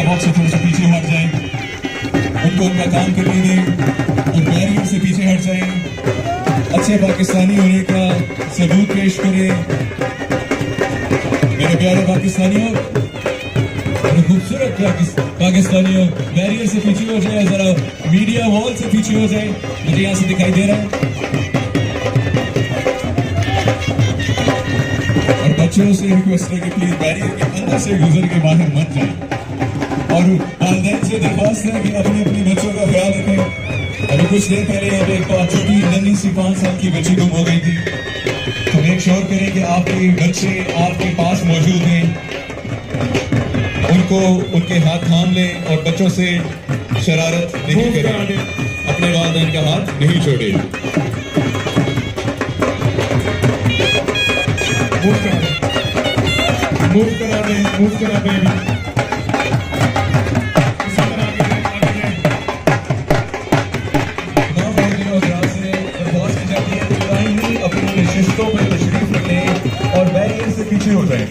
Walk से थोड़ा सा पीछे हट जाएं, उनको उनका काम करने दें और बैरियर से पीछे हट जाएं, अच्छे पाकिस्तानी होने का सबूत पेश करें। मेरे प्यारे पाकिस्तानियों, खूबसूरत पाकिस्तानियों, बैरियर से पीछे हो जाए, जरा मीडिया वॉल से पीछे हो जाए, मुझे यहाँ से दिखाई दे रहा है। और बच्चों से रिक्वेस्ट है कि प्लीज बैरियर के अंदर से गुजर के बाहर मत जाए, और वालिदैन से दरख्वास्त है कि अपने अपने बच्चों का ख्याल रखें। अभी कुछ देर पहले यहाँ पे एक छोटी नन्ही सी 5 साल की बच्ची गुम हो गई थी, तो मेक श्योर करें कि आपके बच्चे आपके पास मौजूद हैं, उनको उनके हाथ थाम लें और बच्चों से शरारत नहीं करें, अपने वालिदैन का हाथ नहीं छोड़ें। मूव करा दें अपनी नशिस्तों पर तशरीफ रखें और बैरियर से पीछे हो जाएं।